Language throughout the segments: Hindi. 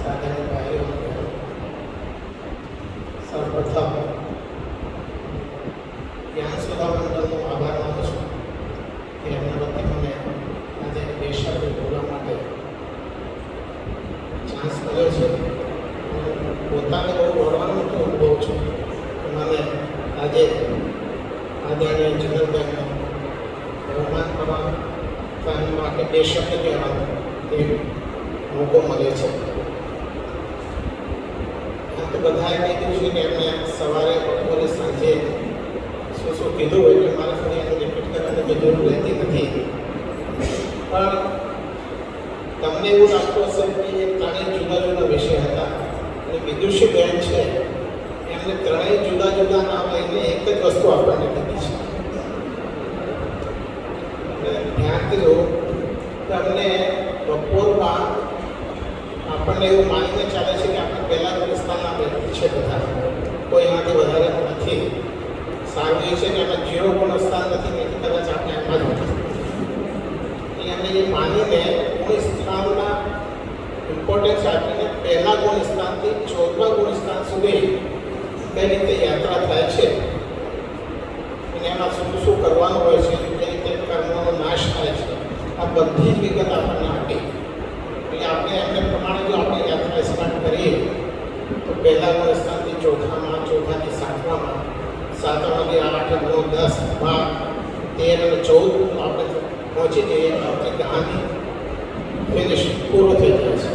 સાધન ભાઈઓ સૌપ્રથમ જ્ઞાન સુધા મંડળનો આભાર માનું છું કે એમના વતી મને આજે બે શબ્દ બોલવા માટે ચાન્સ મળ્યો છે. પોતાને બહુ બોલવાનો તો અનુભવ છું. મને આજે આદરણીય જનરલભાઈનો બહુમાન કરવા માટે બે શબ્દ કહેવાનો એ મોકો મળે છે. તો બધાએ કીધું છે કે એમને સવારે બપોરે સાંજે શું કીધું હોય એટલે મારે ફરી એને રિપીટ કરવાની જરૂર રહેતી નથી. પણ તમને એવું લાગતું હશે કે એ ત્રણેય જુદા જુદા વિષય હતા અને વિદુષી બેન છે એમને ત્રણેય જુદા જુદા નામ લઈને એક જ વસ્તુ આપણને કીધી છે. ધ્યાનથી જો તમને બપોરમાં આપણને એવું માનીને ચાલે છે કે આપણે પહેલાં ગુણસ્થાનના વ્યક્તિ છે બધા, કોઈ એનાથી વધારે નથી. સારું એ છે કે આપણે 0 ગુણસ્થાન નથી, નહીં કદાચ આપણે એમાં જ નથી. એમને એ માનીને ગુણસ્થાનના ઇમ્પોર્ટન્સ આપીને પહેલા ગુણસ્થાનથી 14મા ગુણસ્થાન સુધી કઈ રીતે યાત્રા થાય છે અને એમાં શું શું કરવાનું હોય છે, કઈ રીતે કર્મનો નાશ થાય છે, આ બધી જ વિગત આપણને આપી. એટલે આપણે એમને પ્રમાણે જો આપણે યાત્રા સ્ટાર્ટ કરીએ તો પહેલા ગુણસ્થાનથી ચોથામાં, ચોથાથી સાતમામાં, સાતમાથી 8, 9, 10, 12, 13 અને 14 આપણે પહોંચી જઈએ તો આપણી કહાની ફિનિશ પૂરો થઈ જાય છે.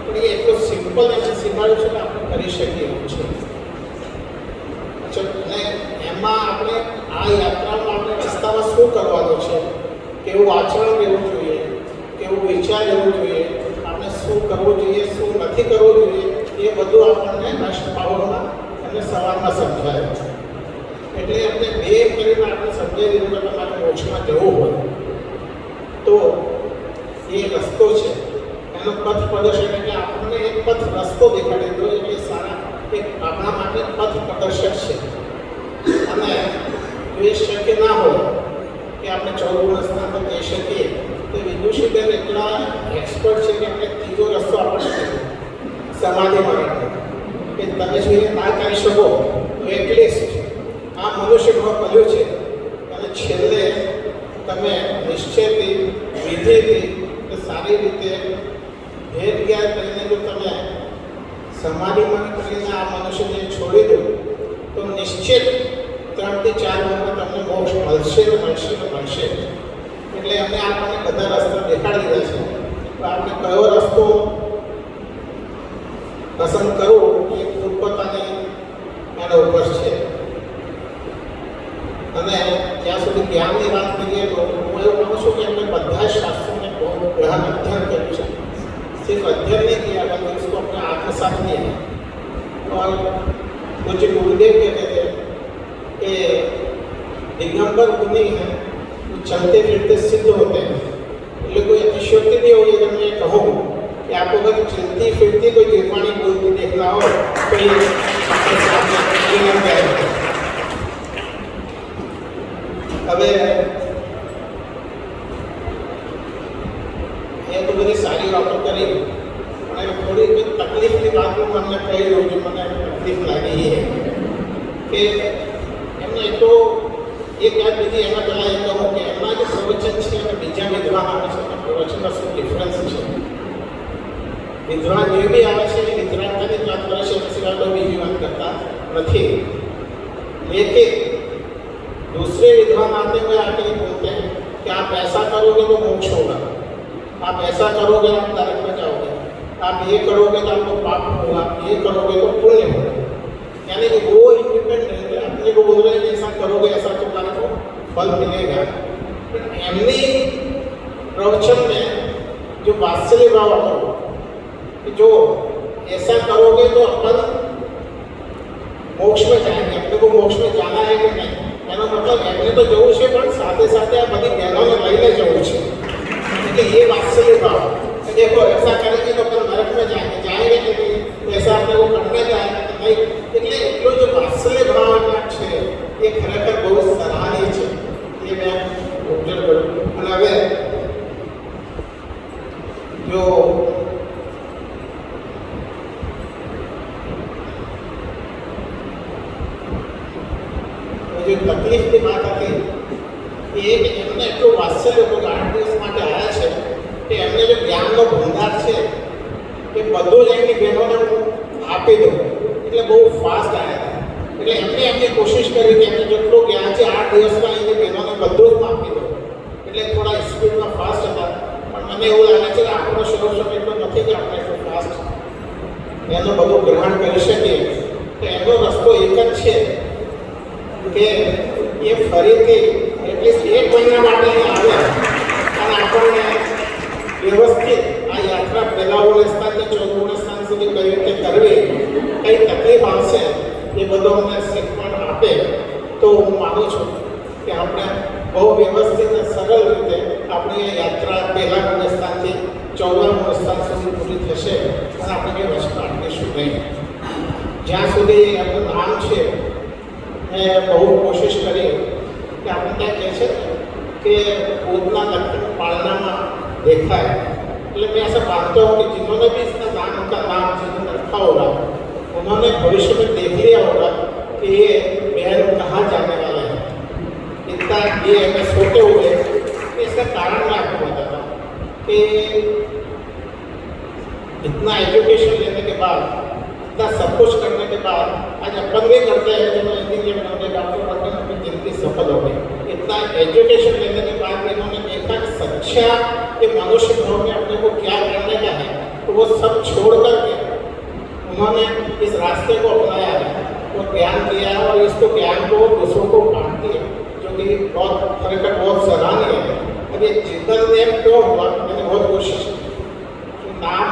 પણ એ એટલું સિમ્પલ અને શીખવાડ્યું છે કે આપણે કરી શકીએ એવું છે. અને એમાં આપણે આ યાત્રામાં આપણે રસ્તામાં શું કરવાનું છે, કેવું આચરણ લેવું જોઈએ, કેવું વિચાર લેવું જોઈએ, આપણે શું કરવું જોઈએ, શું નથી કરવું જોઈએ, એ બધું આપણને રાષ્ટ્રભાવોમાં અને સવારમાં સમજાય છે. એટલે આપણે બે કરીને આપણે સમજાવી દીધું કે તમારે મોક્ષમાં જવું હોય તો એ રસ્તો છે, એનો પથ પ્રદર્શન એટલે આપણને એક પથ રસ્તો દેખાડી દો એટલે સારા એક આપણા માટે પથ પ્રદર્શક છે. અને જો એ શક્ય ના હોય કે આપણે 14 ગુણસ્થાન પર જઈ શકીએ તો વિદુષીબેન એટલા એક્સપર્ટ છે કે આપણે ત્રીજો રસ્તો આપણને સમાધિ માટે કે તમે જો એ ના કરી શકો તો એટલીસ્ટ આ મનુષ્ય ભાવ મળ્યો છે અને છેલ્લે તમે નિશ્ચયથી વિધિથી સારી રીતે ભેદ જ્ઞાન કરીને જો તમે સમાધિમાં કરીને આ મનુષ્યને છોડી દો તો નિશ્ચિત 3 થી 4 વર્ષમાં તમને મોક્ષ મળશે ને મળશે ને મળશે. એટલે અમે આપણને બધા રસ્તા દેખાડી દીધા છે. તો આપણે કયો રસ્તો પસંદ કરવો એ પોતપોતાની એના ઉપર છે. અને જ્યાં સુધી જ્ઞાનની વાત કરીએ તો હું એવું કહું છું કે આપણે બધા શાસ્ત્રોને બહુ ગહન અધ્યયન કર્યું છે. सिर्फ अध्ययन नहीं किया बल्कि उसको अपने आत्मसात किया. और मुझे गुरुदेव कहते थे कि दिगंबर मुनि हैं वो चलते फिरते सिद्ध होते हैं. એટલે કોઈ અતિશયોક્તિ नहीं होगी अगर मैं कहूँ कि आपको अगर चलती फिरती कोई निर्वाणी बोलती देखना हो तो ये आपके सामने दिगंबर है. હવે એ તો બધી સારી વાતો કરી અને થોડી તકલીફની વાત હું તમને કહી દઉં છું. મને તકલીફ લાગી કે એમને તો એક વાત બીજી એના પહેલાં એ કહું કે એમના જે પ્રવચન છે અને બીજા વિદ્વાન આવે છે એના પ્રવચનમાં શું ડિફરન્સ છે. વિદ્વાન જે બી આવે છે એ વિદ્વાનતાની જ વાત કરે છે, એના સિવાય તો બીજી વાત કરતા નથી. लेकिन दूसरे विद्वान आते हुए आके बोलते हैं कि आप ऐसा करोगे तो मोक्ष होगा, आप ऐसा करोगे आप नरक में जाओगे, आप ये करोगे तो आपको पाप होगा, आप ये करोगे तो पुण्य होगा. यानी कि वो इंडिपेंडेंट है, अपने को बोल रहे हैं ऐसा करोगे ऐसा तुम्हारे को फल मिलेगा. एमनी प्रवचन में जो वात्सल्य भाव आता है, जो ऐसा करोगे तो अपन मोक्ष में जाएंगे, अपने को मोक्ष में जाना है कि नहीं, એનો મતલબ એમને તો જવું છે પણ સાથે સાથે આ બધી બહેનોને લઈને જવું છે. એટલે એ વાત્સલ્ય ભાવ देखो ऐसा करेंगे तो अपन नरक में जाएंगे कि नहीं, ऐसा अपने को करने जाएंगे कि नहीं. એટલે એટલો જો વાત્સલ્ય ભાવ છે એ ખરેખર બહુ સરાહનીય છે. એ મેં ઓબ્ઝર્વ કર્યું. અને હવે જો એ બધું જ એમની બહેનોને હું આપી દઉં. એટલે બહુ ફાસ્ટ આવ્યા હતા. એટલે એમને કોશિશ કરી કે એમને જેટલું જ્ઞાન છે 8 દિવસમાં એની બહેનોને બધું જ આપી દઉં. એટલે થોડા સ્પીડમાં ફાસ્ટ હતા. પણ મને એવું લાગે છે કે આપણો શરીર એટલો નથી કે આપણે એટલું ફાસ્ટ એનું બધું ગ્રહણ કરી શકીએ. તો એનો રસ્તો એક જ છે કે એ ફરીથી એટલીસ્ટ 1 મહિના માટે અહીં આવ્યા અને આપણને વ્યવસ્થિત આ યાત્રા પહેલાં સ્થાનથી 14 સ્થાન સુધી કઈ રીતે કરવી, કઈ તકલીફ આવશે એ બધો અમને શીખવણ આપે. તો હું માનું છું કે આપણે બહુ વ્યવસ્થિત અને સરળ રીતે આપણી આ યાત્રા પહેલાં સ્થાનથી 14 સ્થાન સુધી પૂરી થશે અને આપણે કંઈ વસ્તુ આપીશું નહીં. જ્યાં સુધી આપણું નામ છે મેં બહુ કોશિશ કરી कि आपने क्या कैसे कि उतना लक्षण पालना में देखा है. मतलब मैं ऐसा मानता हूँ कि जिन्होंने भी इसका नाम उनका नाम जिन्होंने रखा होगा उन्होंने भविष्य में देख लिया होगा कि ये बहन कहाँ जाने वाले हैं. इतना ये मैं सोते हुए इसका कारण मैं आपको बताता हूँ कि इतना एजुकेशन लेने के बाद, इतना सब कुछ करने के बाद आज अपन भी करते हैं जो इंजीनियर बनते डॉक्टर बनते हैं, अपनी जिंदगी सफल हो गई. इतना एजुकेशन लेने के बाद इन्होंने देखा कि सच्चा ये मनुष्य भाव में अपने को क्या करने का है, तो वो सब छोड़ करके उन्होंने इस रास्ते को अपनाया है, वो ज्ञान किया है और इसको ज्ञान को दूसरों को बांटती है, जो कि बहुत खरेखर बहुत सराहनीय है. अब ये जिंदल नेम क्यों हुआ, मैंने बहुत कोशिश की कि नाम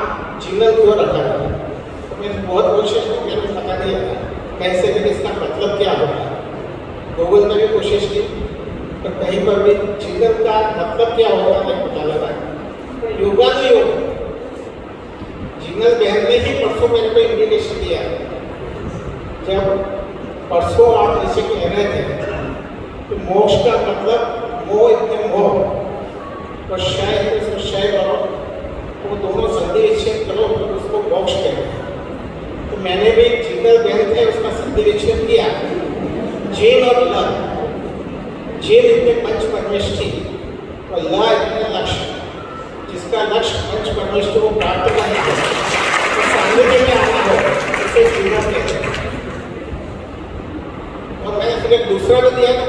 जिंदल क्यों रखा है. मैंने बहुत कोशिश की, मुझे पता नहीं लगा कैसे भी इसका मतलब क्या होता है. गूगल में भी कोशिश की पर कहीं पर भी जिंदल का मतलब क्या होता है नहीं पता लगा. योगा नहीं होगा. जिंदल बहन ने ही परसों मेरे को इंडिकेशन दिया. जब परसों आप जैसे कह रहे थे तो मोक्ष का मतलब मोह इतने मोह और शय उसको शय करो, वो दोनों संधि विच्छेद करो तो उसको मोक्ष कहते हैं. तो मैंने भी जिंदल बहन थे उसका संधि विच्छेद किया. जीन और ल, जीन इतने पंच परमेष्ठी और ल इतने लक्ष्य, जिसका लक्ष्य पंच परमेष्ठी को प्राप्त करना है तो सामने में आना हो उसे जीवन कहते हैं. और मैंने फिर एक दूसरा भी दिया ना.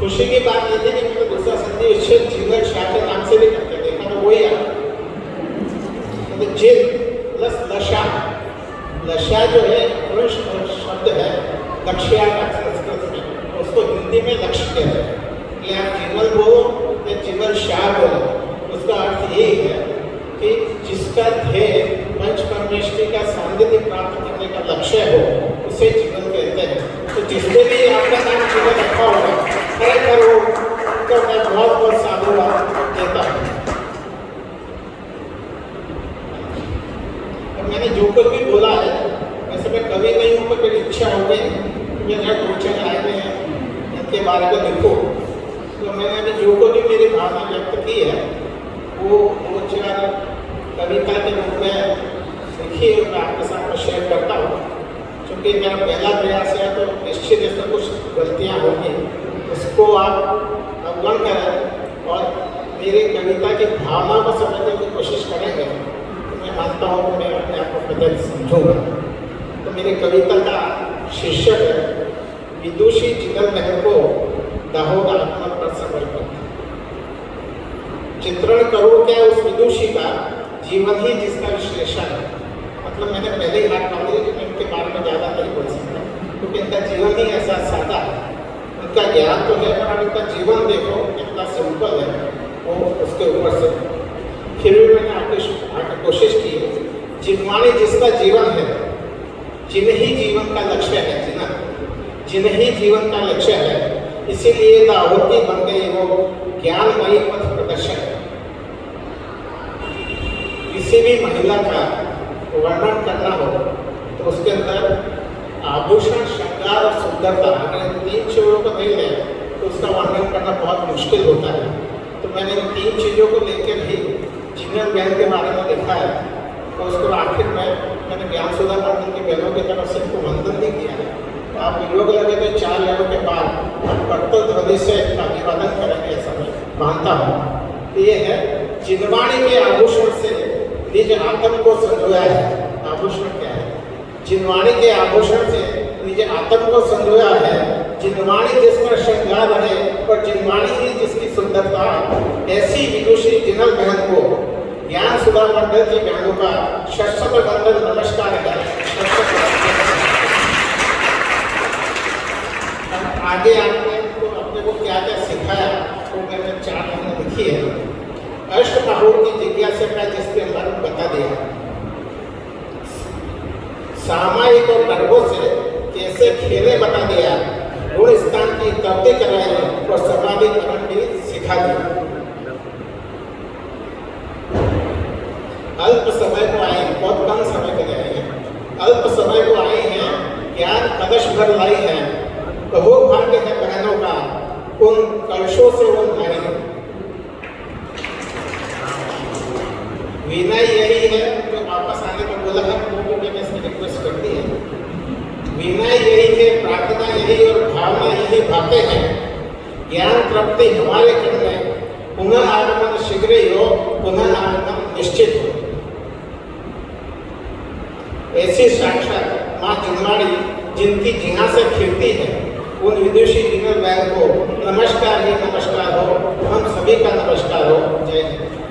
खुशी की बात ये थी कि मैंने दूसरा संधि विच्छेद जीवन शाह के नाम से भी करते देखा तो वही है. तो जिन प्लस लशा, लशा जो है शब्द है लक्ष्या का संस्कृत में, उसको हिंदी में लक्ष्य कहते हैं. ये आप जीवन बोलो या जीवन शाह बोलो, उसका अर्थ यही है कि जिसका ध्येय पंच परमेष्ठी का सानिध्य प्राप्त करने का लक्ष्य हो उसे जीवन कहते हैं. तो जिसने भी आपका नाम जीवन रखा होगा खरेखर वो तो मैं बहुत बहुत साधुवाद देता हूँ. मैंने जो कुछ भी बोला है वैसे मैं कभी नहीं हूँ, पर मेरी इच्छा हो गई कि मैं दो चार आए हैं इनके बारे में लिखूँ. तो मैंने अभी जो कुछ भी मेरी भावना व्यक्त की है वो दो चार कविता के रूप में लिखी है, मैं आपके साथ में शेयर करता हूँ. क्योंकि मेरा पहला प्रयास है तो निश्चित इसमें कुछ गलतियाँ होंगी, उसको आप अवगण करें और मेरी कविता की भावना को समझने की कोशिश करेंगे. मैं मानता हूँ कि मैं अपने आप को कदर समझूंगा. तो मेरी कविता का शीर्षक है विदुषी जिंदल बहन को दाहोद आत्मा पर समर्पित. चित्रण करूँ क्या उस विदुषी का, जीवन ही जिसका विश्लेषण है. मतलब मैंने पहले ही बात मान ली कि मैं इनके बारे में ज़्यादा नहीं बोल सकता क्योंकि इनका जीवन ही ऐसा सादा है. उनका ज्ञान तो है पर उनका जीवन देखो कितना सिंपल है वो उसके ऊपर से. फिर भी मैंने आगे कोशिश की जिनवाणी जिसका जीवन है, जिन ही जीवन का लक्ष्य है, जिन ही जीवन का लक्ष्य है, इसीलिए दाहोदी बन गई वो ज्ञानमयी पथ प्रदर्शन. किसी भी महिला का वर्णन करना हो तो उसके अंदर आभूषण, श्रृंगार और सुंदरता, अगर इन 3 चीज़ों को नहीं ले तो उसका वर्णन करना बहुत मुश्किल होता है. तो मैंने इन 3 चीज़ों को लेकर ही जिंदल बहन के बारे में लिखा है. तो उसको आखिर में मैंने ज्ञान सुधा मंडल की बहनों की तरफ से इनको वंदन नहीं किया है. तो आप योग लगे तो 4 योगों के बाद आप कर्तव्य ध्वनि से अभिवादन करेंगे ऐसा मैं मानता हूँ. तो ये है जिनवाणी के आभूषण से निज आत्म को संजोया है। आभूषण क्या है? जिनवाणी के आभूषण से निज आत्म को संजोया है। जिनवाणी जिस पर श्रृंगार है और जिनवाणी ही जिसकी सुंदरता, ऐसी विदुषी जिनल बहन को ज्ञान सुधा मंडल की बहनों का शत वंदन नमस्कार है। आगे अपने को क्या क्या सिखाया वो मैंने 4 महीने लिखी है। अष्टबाहु की जिज्ञासा का जिसके मर्म बता दिया। सामायिक और गर्भों से कैसे खेले बता दिया। गुण स्थान की तब्दी कराई और समाधिकरण भी सिखा दिया। अल्प समय को आए, बहुत कम समय के लिए आए हैं। अल्प समय को आए हैं, ज्ञान कलश भर लाई है। तो वो भाग्य है बहनों का, उन कलशों से वो नहाए। विनय यही है जो वापस आने को बोला है, वो भी मैं इसमें रिक्वेस्ट करती है। विनय यही है, प्रार्थना यही और भावना यही बातें हैं। ज्ञान प्राप्ति हमारे घर में पुनः आगमन शीघ्र ही हो, पुनः आगमन निश्चित हो। ऐसी साक्षात माँ जिनवाणी जिनकी जिहा से खिलती है, उन विदुषी जिनल बहन को नमस्कार ही नमस्कार हो। हम सभी का नमस्कार हो। जय हिंद।